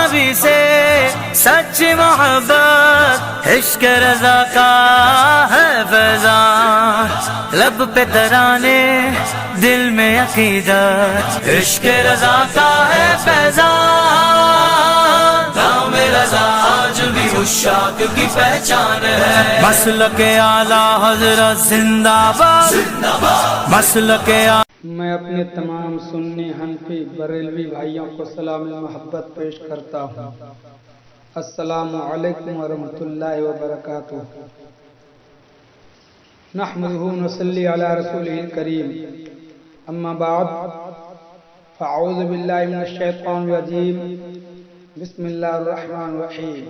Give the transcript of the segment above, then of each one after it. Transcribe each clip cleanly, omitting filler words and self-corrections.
نبی سے سچی محبت عشق رضا کا ہے فیضان، لب پہ ترانے دل میں عقیدت، عشق رضا کا ہے فیضان، نام رضا آج بھی عشاق کی پہچان ہے، مسلک اعلیٰ حضرت زندہ باد، مسلک میں اپنے تمام سنی حنفی بریلوی بھائیوں کو سلام محبت پیش کرتا ہوں۔ السلام علیکم ورحمۃ اللہ وبرکاتہ۔ نحمدہ ونصلی علی رسولہ الکریم، اما بعد فاعوذ باللہ من الشیطان الرجیم، بسم اللہ الرحمن الرحیم۔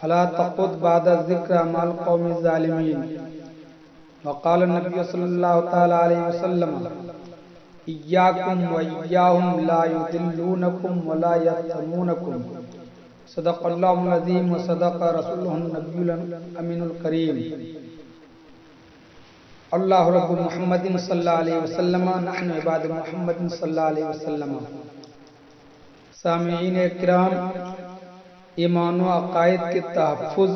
فلا تقعد بعد الذکر مع القوم الظالمین، وقال النبی صلی اللہ تعالی علیہ وسلم ایاکم وایاہم لا یضلونکم ولا یفتنونکم، صدق اللہ العظیم وصدق رسولہ النبی الامین الکریم۔ اللہ رب محمد صلی اللہ علیہ وسلم، نحن عباد محمد صلی اللہ علیہ وسلم۔ سامعین کرام، ایمان و عقائد کے تحفظ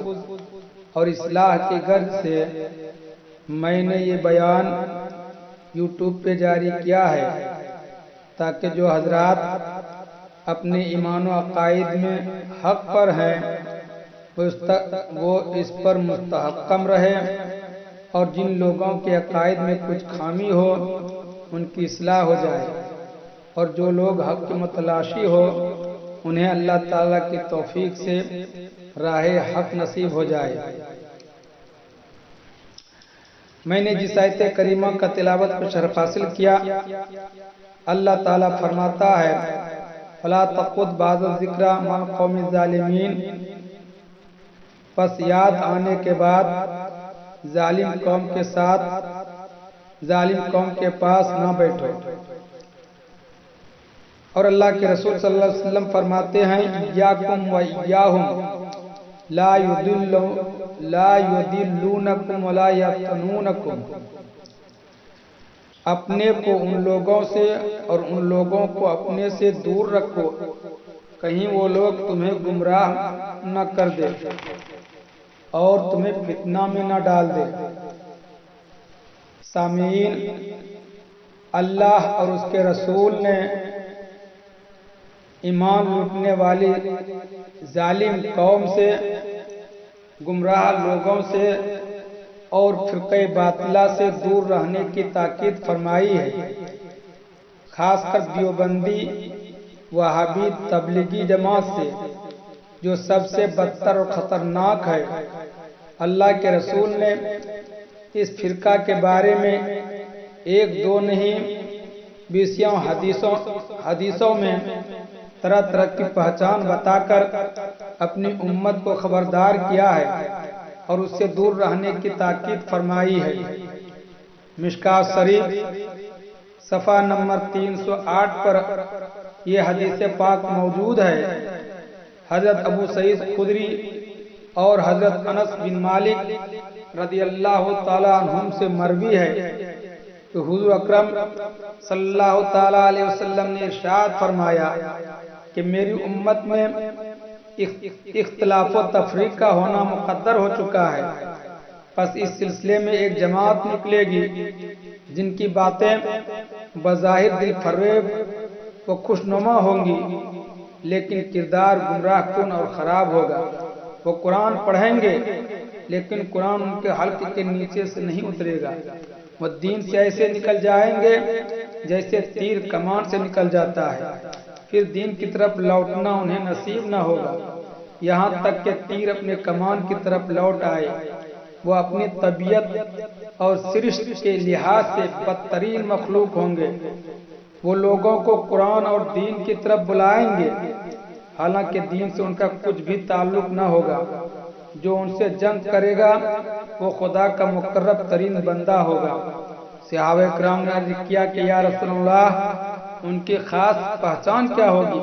اور اصلاح کی غرض سے میں نے یہ بیان یوٹیوب پہ جاری کیا ہے تاکہ جو حضرات اپنے ایمان و عقائد میں حق پر ہیں وہ اس پر مستحکم رہے، اور جن لوگوں کے عقائد میں کچھ خامی ہو ان کی اصلاح ہو جائے، اور جو لوگ حق کی متلاشی ہو انہیں اللہ تعالیٰ کی توفیق سے راہ حق نصیب ہو جائے۔ میں نے جس آیت کریمہ کا تلاوت پر شرف حاصل کیا، اللہ تعالیٰ فرماتا ہے فلا تقعد بعد الذکر مع القوم الظالمین، پس یاد آنے کے بعد ظالم قوم کے ساتھ ظالم قوم کے پاس نہ بیٹھو۔ اور اللہ کے رسول صلی اللہ علیہ وسلم فرماتے ہیں ایاکم وایاہم لا یضلونکم ولا یفتنونکم، اپنے کو ان لوگوں سے اور ان لوگوں کو اپنے سے دور رکھو، کہیں وہ لوگ تمہیں گمراہ نہ کر دے اور تمہیں فتنہ میں نہ ڈال دے۔ سامعین، اللہ اور اس کے رسول نے ایمان لوٹنے والی ظالم قوم سے، گمراہ لوگوں سے اور فرقہ باطلہ سے دور رہنے کی تاکید فرمائی ہے، خاص کر دیوبندی وہابی تبلیغی جماعت سے جو سب سے بدتر اور خطرناک ہے۔ اللہ کے رسول نے اس فرقہ کے بارے میں ایک دو نہیں بیسیوں حدیثوں میں طرح طرح کی پہچان بتا کر اپنی امت کو خبردار کیا ہے اور اس سے دور رہنے کی تاکید فرمائی ہے۔ مشکوٰۃ شریف صفحہ نمبر 308 پر یہ حدیث پاک موجود ہے۔ حضرت ابو سعید خدری اور حضرت انس بن مالک رضی اللہ تعالی عنہم سے مروی ہے کہ حضور اکرم صلی اللہ تعالی علیہ وسلم نے ارشاد فرمایا کہ میری امت میں اختلاف و تفریق کا ہونا مقدر ہو چکا ہے، پس اس سلسلے میں ایک جماعت نکلے گی جن کی باتیں بظاہر دل فریب و خوشنما ہوں گی لیکن کردار گمراہ کن اور خراب ہوگا۔ وہ قرآن پڑھیں گے لیکن قرآن ان کے حلق کے نیچے سے نہیں اترے گا، وہ دین سے ایسے نکل جائیں گے جیسے تیر کمان سے نکل جاتا ہے، پھر دین کی طرف لوٹنا انہیں نصیب نہ ہوگا یہاں تک کہ تیر اپنے کمان کی طرف لوٹ آئے۔ وہ اپنی طبیعت اور سرشت کے لحاظ سے بدترین مخلوق ہوں گے۔ وہ لوگوں کو قرآن اور دین کی طرف بلائیں گے حالانکہ دین سے ان کا کچھ بھی تعلق نہ ہوگا۔ جو ان سے جنگ کرے گا وہ خدا کا مقرب ترین بندہ ہوگا۔ صحابہ کرام نے عرض کیا کہ یا رسول اللہ ان کی خاص پہچان کیا ہوگی؟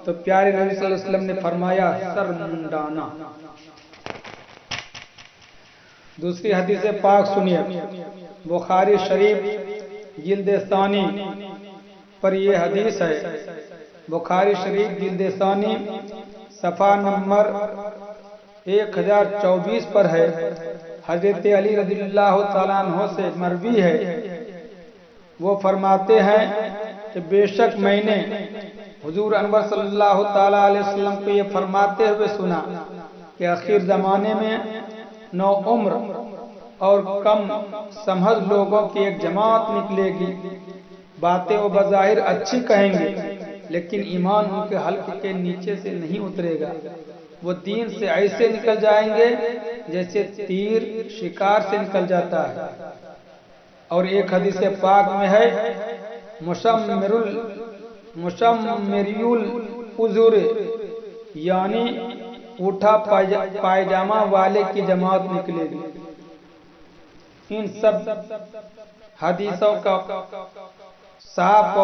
تو پیارے نبی صلی اللہ علیہ وسلم نے فرمایا سر منڈانا۔ دوسری حدیث پاک سنیے، بخاری شریف جلد ثانی پر یہ حدیث ہے۔ बुखारी शरीफ जिल्द सानी सफ़ा नंबर 1024 पर है। हजरत अली रज़ियल्लाहु ताला अन्हु से मरवी है, वो फरमाते हैं कि बेशक मैंने हुजूर अनवर सल्लल्लाहु ताला अलैहि वसल्लम को ये फरमाते हुए सुना कि आखिर ज़माने में नौ उम्र और कम समझ लोगों की एक जमात निकलेगी। बातें वो बज़ाहिर अच्छी कहेंगे, लेकिन ईमान उनके हल्क के नीचे से नहीं उतरेगा। वो दीन से ऐसे निकल जाएंगे जैसे तीर शिकार से निकल जाता है। और एक हदीस पाक में है, मुशम्मिरुल उज़ुर, यानी उठा पायजामा वाले की जमात निकलेगी। इन सब हदीसों का साफ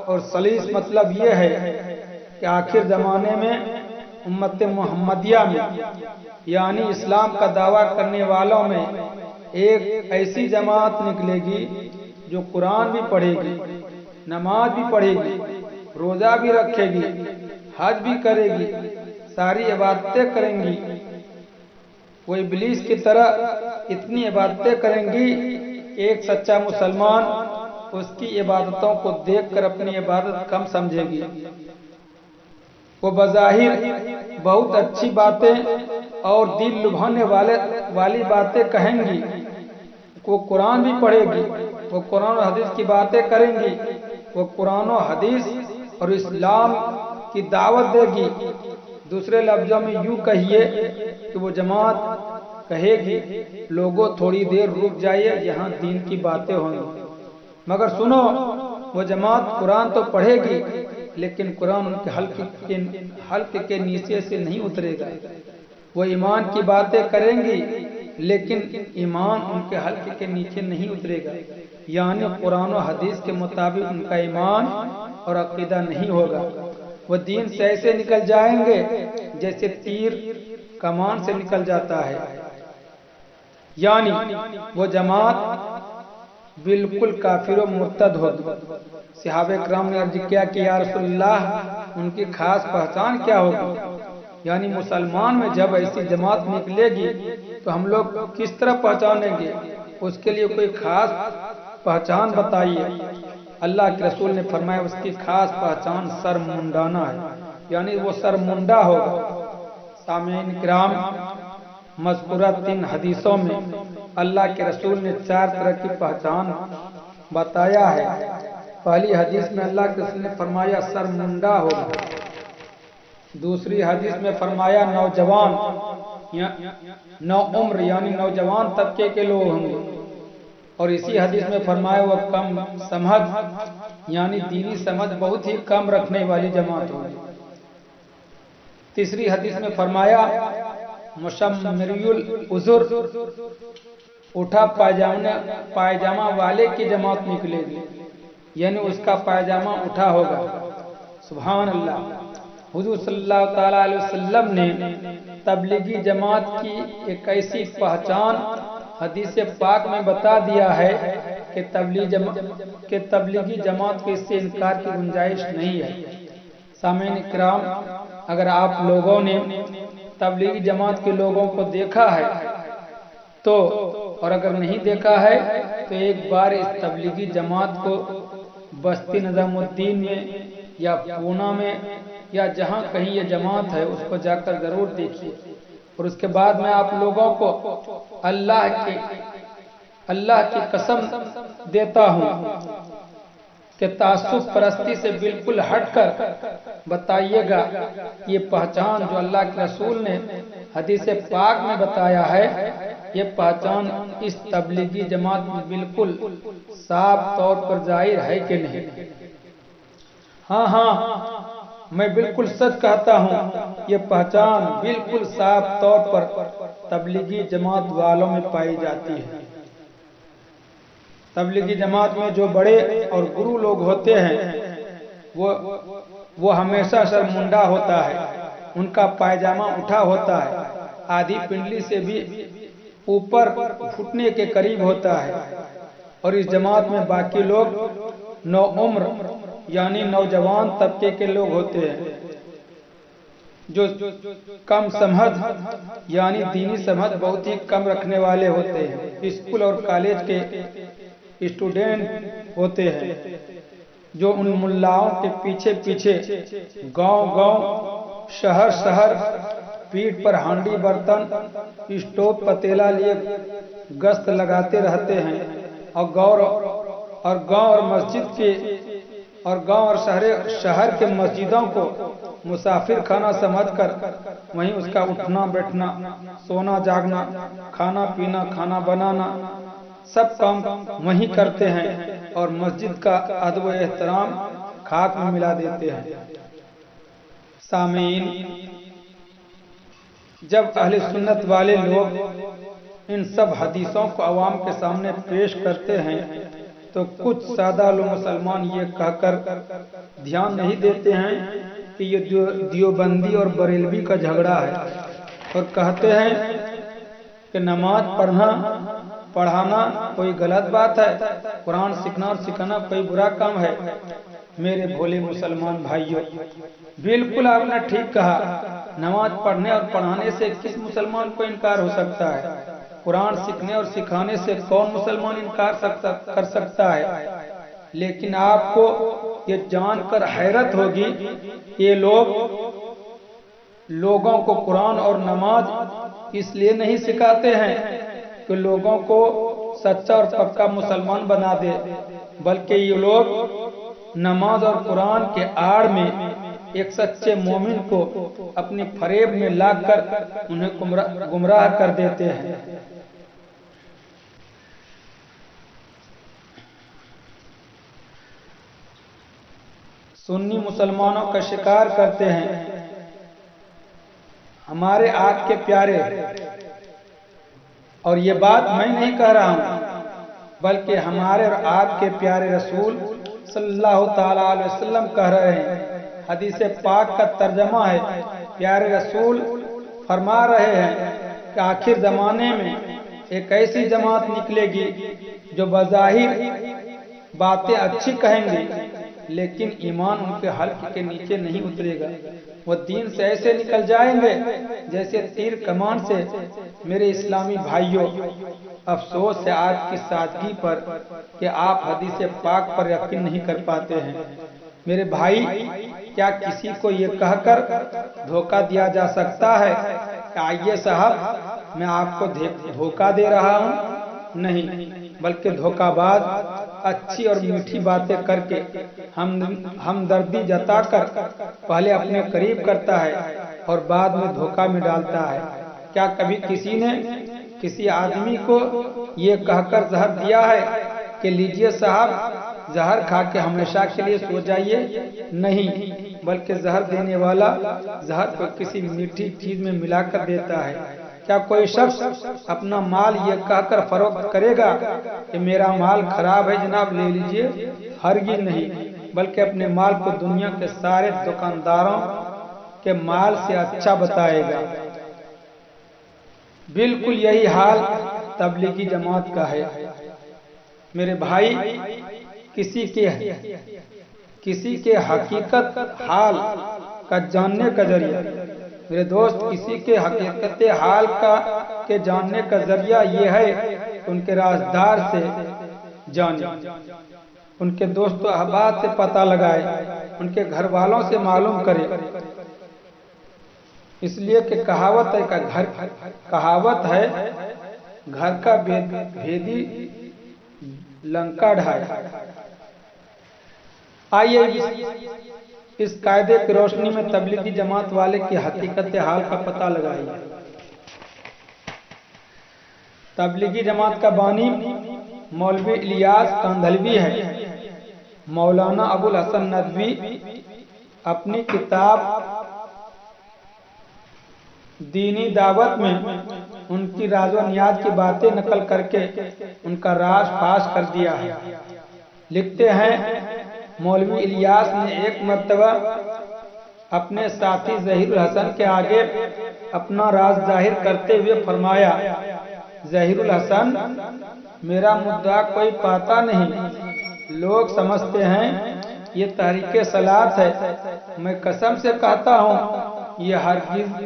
और सलीस मतलब ये है कि आखिर ज़माने में उम्मत मुहम्मदिया में, यानी इस्लाम का दावा करने वालों में एक ऐसी जमात निकलेगी जो कुरान भी पढ़ेगी, नमाज भी पढ़ेगी, रोज़ा भी रखेगी, हज भी करेगी, सारी इबादतें करेंगी। वो इब्लीस की तरह इतनी इबादतें करेंगी कि एक सच्चा मुसलमान उसकी इबादतों को देखकर अपनी इबादत कम समझेगी। वो बज़ाहिर बहुत अच्छी बातें और दिल लुभाने वाली बातें कहेंगी। वो कुरान भी पढ़ेगी, वो कुरान और हदीस की बातें करेंगी, वो कुरान और हदीस और इस्लाम की दावत देगी। दूसरे लफ्ज़ों में यूं कहिए कि वो जमात कहेगी, लोगों थोड़ी देर रुक जाइए, यहाँ दीन की बातें होंगी। मगर सुनो, वो जमात कुरान तो पढ़ेगी, लेकिन कुरान उनके हल्क के नीचे से नहीं उतरेगा। वो ईमान की बातें करेंगी, लेकिन ईमान उनके हल्क के नीचे नहीं उतरेगा, यानी कुरान और हदीस के मुताबिक उनका ईमान और अकीदा नहीं होगा। वो दीन से ऐसे निकल जाएंगे जैसे तीर कमान से निकल जाता है। यानी वो जमात बिल्कुल काफिर और मुर्तद होगी। सहाबे किराम ने अर्ज किया कि या रसूलल्लाह, उनकी खास पहचान क्या होगी? यानी मुसलमान में जब ऐसी जमात निकलेगी तो हम लोग किस तरह पहचानेंगे? उसके लिए कोई खास पहचान बताइए। अल्लाह के रसूल ने फरमाया, उसकी खास पहचान सर मुंडाना है, यानी वो सर मुंडा होगा। सामीन किराम, मज़कूरा 3 हदीसों में अल्लाह के रसूल ने 4 तरह की पहचान बताया है। पहली हदीस में अल्लाह के रसूल ने फरमाया सर मुंडा होगा। दूसरी हदीस में फरमाया नौजवान, नौ उम्र यानी नौजवान तबके के लोग होंगे। और इसी हदीस में फरमाया वो कम समझ, यानी दीनी समझ बहुत ही कम रखने वाली जमात होगी। तीसरी हदीस में फरमाया मुशम्मिरुल उज़ुर, उठा पायजामा वाले की जमात निकलेगी, यानी उसका पायजामा उठा होगा। सुभान अल्लाह। हुजूर सल्लल्लाहु ताला अलैहि वसल्लम ने तबलीगी जमात की एक ऐसी पहचान हदीस पाक में बता दिया है कि तबलीगी जमात के इससे इनकार की गुंजाइश नहीं है। सामीन किराम, अगर आप लोगों ने तबलीगी जमात के लोगों को देखा है तो, और अगर नहीं देखा है तो एक बार इस तबलीगी जमात को बस्ती निजामुद्दीन में या पूना में या जहां कहीं ये जमात है उसको जाकर जरूर देखिए। और उसके बाद मैं आप लोगों को अल्लाह की कसम देता हूं कि तासुब परस्ती से बिल्कुल हटकर बताइएगा ये पहचान जो अल्लाह के रसूल ने हदीस पाक में बताया है, ये पहचान इस तबलीगी जमात में बिल्कुल साफ तौर पर जाहिर है कि नहीं? हाँ, मैं बिल्कुल सच कहता हूँ, ये पहचान बिल्कुल साफ तौर पर तबलीगी जमात वालों में पाई जाती है। तबलीगी जमात में जो बड़े और गुरु लोग होते हैं वो हमेशा शर्मुंडा होता है, उनका पायजामा उठा होता है, आधी पिंडली से भी ऊपर घुटने के करीब होता है। और इस जमात में बाकी लोग नौ उम्र यानी नौजवान तबके के लोग होते हैं जो कम समझ यानी दीनी समझ बहुत ही कम रखने वाले होते हैं। स्कूल और कॉलेज के स्टूडेंट होते हैं जो उन मुल्लाओं के पीछे पीछे गांव-गांव, शहर-शहर पीठ पर हांडी बर्तन, स्टोव पतेला लिए गश्त लगाते रहते हैं और गांव और मस्जिद के और गांव और शहर के मस्जिदों को मुसाफिर खाना समझकर वहीं उसका उठना बैठना, सोना जागना, खाना पीना, खाना बनाना सब काम वहीं करते हैं और मस्जिद का अदब व एहतराम खाक में मिला देते हैं। सामीन, जब अहले सुन्नत वाले लोग इन सब हदीसों को अवाम के सामने पेश करते हैं तो कुछ सादा लोग मुसलमान ये कहकर ध्यान नहीं देते हैं कि ये दियोबंदी और बरेलवी का झगड़ा है और कहते हैं कि नमाज पढ़ाना कोई गलत बात है, कुरान सीखना और सिखाना कोई बुरा काम है। मेरे भोले मुसलमान भाइयों, बिल्कुल आपने ठीक कहा। नमाज पढ़ने और पढ़ाने से किस मुसलमान को इनकार हो सकता है? कुरान सीखने और सिखाने से कौन मुसलमान इनकार कर सकता है? लेकिन आपको ये जानकर हैरत होगी, ये लोगों को कुरान और नमाज इसलिए नहीं सिखाते हैं कि लोगों को सच्चा और पक्का मुसलमान बना दे, बल्कि ये लोग नमाज और कुरान के आड़ में एक सच्चे मोमिन को अपनी फरेब में लाकर उन्हें गुमराह कर देते हैं। सुन्नी मुसलमानों का शिकार करते हैं हमारे आग के प्यारे, और ये बात मैं नहीं कह रहा हूं बल्कि हमारे और आग के प्यारे रसूल सल्लल्लाहु ताला अलैहि वसल्लम कह रहे हैं। हदीस पाक का तर्जमा है, प्यारे रसूल फरमा रहे हैं कि आखिर जमाने में एक ऐसी जमात निकलेगी जो बज़ाहिर बातें अच्छी कहेंगे लेकिन ईमान उनके हल्क के नीचे नहीं उतरेगा। वो दीन से ऐसे निकल जाएंगे जैसे तीर कमान से। मेरे इस्लामी भाइयों, अफसोस है आज की सादगी पर कि आप हदीस पाक पर यकीन नहीं कर पाते हैं। मेरे भाई, क्या किसी को ये कहकर धोखा दिया जा सकता है कि आइए साहब मैं आपको धोखा दे रहा हूँ? नहीं, बल्कि धोखाबाज अच्छी और मीठी बातें करके हमदर्दी जताकर पहले अपने करीब करता है और बाद में धोखा में डालता है। क्या कभी किसी ने किसी आदमी को ये कहकर जहर दिया है कि लीजिए साहब जहर खा के हमेशा के लिए सो जाइए? नहीं, बल्कि जहर देने वाला जहर को किसी मीठी चीज में मिलाकर देता है। क्या कोई शख्स अपना माल ये कहकर फरोख्त करेगा कि मेरा माल खराब है जनाब ले लीजिए? हरगिज़ नहीं, बल्कि अपने माल को दुनिया के सारे दुकानदारों के माल से अच्छा बताएगा। बिल्कुल यही हाल तबलीगी जमात का है। मेरे भाई, किसी के हकीकत हाल का जानने का जरिया, मेरे दोस्त, किसी के हकीकत हाल के जानने का जरिया ये है उनके राजदार से जाने, उनके दोस्तों अहबाब से पता लगाए, उनके घर वालों से मालूम करे। इसलिए कि कहावत है घर का भेदी लंका ढाए। आइए इस कायदे की रोशनी में तबलीगी जमात वाले की हकीकत हाल का पता लगाइए। तबलीगी जमात का बानी मौलवी इलियास कांधलवी है। मौलाना अबुल हसन नदवी अपनी किताब दीनी दावत में उनकी राज़ो नियाज की बातें नकल करके उनका राज फाश कर दिया है। लिखते हैं, मौलवी इलियास ने एक मर्तबा अपने साथी ज़हीरुल हसन के आगे अपना राज जाहिर करते हुए फरमाया, ज़हीरुल हसन, मेरा मुद्दा कोई पाता नहीं। लोग समझते हैं یہ تحریک سلات ہے، میں قسم سے کہتا ہوں یہ ہرگز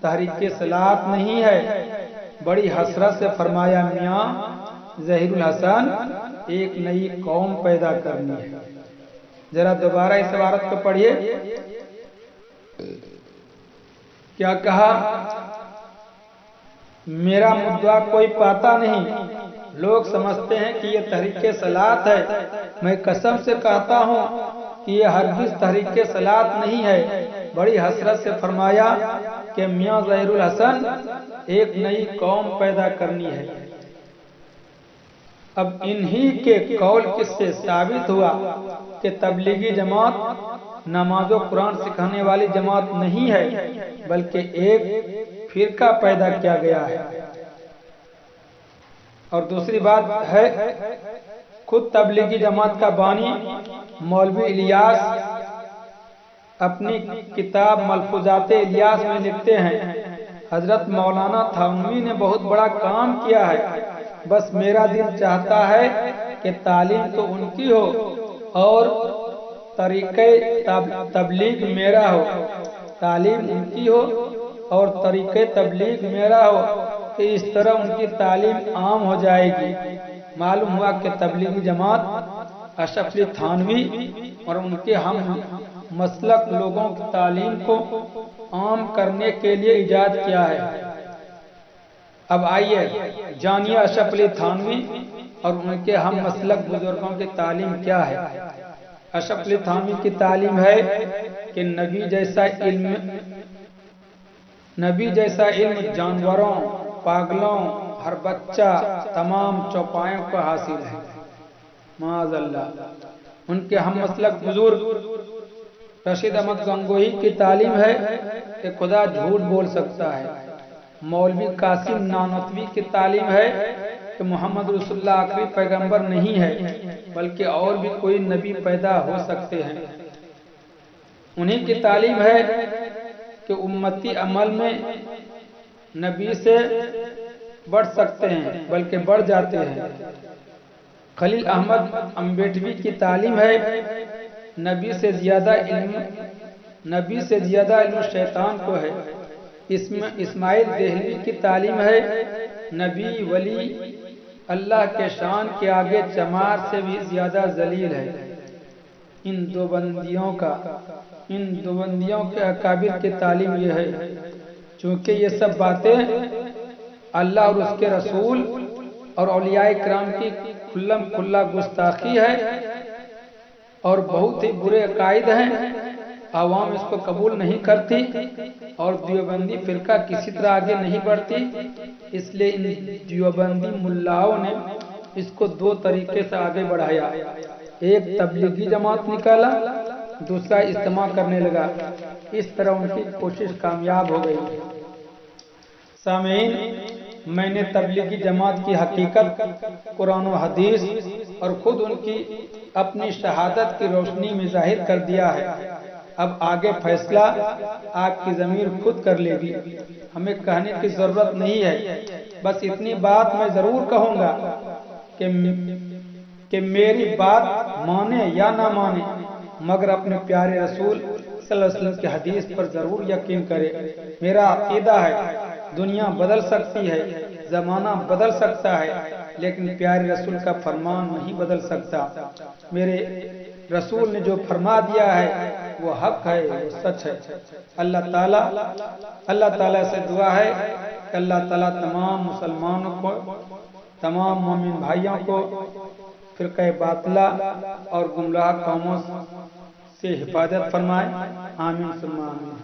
تحریک سلات نہیں ہے۔ بڑی حسرت سے فرمایا میاں ظہیر الحسن ایک نئی قوم پیدا کرنی ہے۔ ذرا دوبارہ اس عبارت کو پڑھیے، کیا کہا؟ میرا مدعا کوئی پاتا نہیں، لوگ سمجھتے ہیں کہ یہ تحریک سلات ہے، میں قسم سے کہتا ہوں کہ یہ ہرگز تحریک سلات نہیں ہے۔ بڑی حسرت سے فرمایا کہ میاں ظہیر الحسن ایک نئی قوم پیدا کرنی ہے۔ اب انہی کے قول کس سے ثابت ہوا کہ تبلیغی جماعت نماز و قرآن سکھانے والی جماعت نہیں ہے، بلکہ ایک فرقہ پیدا کیا گیا ہے۔ اور دوسری بات ہے، خود تبلیغی جماعت کا بانی مولوی الیاس اپنی کتاب ملفوظات الیاس میں لکھتے ہیں، حضرت مولانا تھانوی نے بہت بڑا کام کیا ہے، بس میرا دل چاہتا ہے کہ تعلیم تو ان کی ہو اور طریقہ تبلیغ میرا ہو، تعلیم ان کی ہو اور طریقہ تبلیغ میرا ہو، کہ اس طرح ان کی تعلیم عام ہو جائے گی۔ معلوم ہوا کہ تبلیغی جماعت اشرف علی تھانوی اور ان کے ہم مسلک لوگوں کی تعلیم کو عام کرنے کے لیے ایجاد کیا ہے۔ اب آئیے جانیے اشرف علی تھانوی اور ان کے ہم مسلک بزرگوں کی تعلیم کیا ہے۔ اشرف علی تھانوی کی تعلیم ہے کہ نبی جیسا علم جانوروں، پاگلوں، ہر بچہ، تمام چوپایوں کو حاصل ہے۔ معاذ اللہ۔ ان کے ہم مسلک بزرگ رشید احمد گنگوہی کی تعلیم ہے کہ خدا جھوٹ بول سکتا ہے۔ مولوی قاسم نانوتوی کی تعلیم ہے کہ محمد رسول اللہ آخری پیغمبر نہیں ہے، بلکہ اور بھی کوئی نبی پیدا ہو سکتے ہیں۔ انہی کی تعلیم ہے کہ امتی عمل میں نبی سے بڑھ سکتے ہیں بلکہ بڑھ جاتے ہیں۔ خلیل احمد امبیٹوی کی تعلیم ہے نبی سے زیادہ علم شیطان کو ہے۔ اسماعیل دہلوی کی تعلیم ہے نبی ولی اللہ کے شان کے آگے چمار سے بھی زیادہ ذلیل ہے۔ ان دو بندیوں کے اکابر کی تعلیم یہ ہے، چونکہ یہ سب باتیں اللہ اور اس کے رسول اور اولیاء کرام کی کھلم کھلا گستاخی ہے اور بہت ہی برے عقائد ہیں، عوام اس کو قبول نہیں کرتی اور دیوبندی فرقہ کسی طرح آگے نہیں بڑھتی، اس لیے ان دیوبندی ملاؤں نے اس کو دو طریقے سے آگے بڑھایا، ایک تبلیغی جماعت نکالا، دوسرا اجتماع کرنے لگا۔ اس طرح ان کی کوشش کامیاب ہو گئی۔ سامعین، میں نے تبلیغی جماعت کی حقیقت قرآن و حدیث اور خود ان کی اپنی شہادت کی روشنی میں ظاہر کر دیا ہے۔ اب آگے فیصلہ آپ کی ضمیر خود کر لے گی، ہمیں کہنے کی ضرورت نہیں ہے۔ بس اتنی بات میں ضرور کہوں گا کہ میری بات مانے یا نہ مانے، مگر اپنے پیارے رسول صلی اللہ علیہ وسلم کی حدیث پر ضرور یقین کرے۔ میرا عقیدہ ہے دنیا بدل سکتی ہے، زمانہ بدل سکتا ہے، لیکن پیارے رسول کا فرمان نہیں بدل سکتا۔ میرے رسول نے جو فرما دیا ہے وہ حق ہے، وہ سچ ہے۔ اللہ تعالیٰ سے دعا ہے کہ اللہ تعالیٰ تمام مسلمانوں کو، تمام مومن بھائیوں کو فرقہ باطلہ اور گمراہ قوموں سے حفاظت فرمائے۔ آمین ثم آمین۔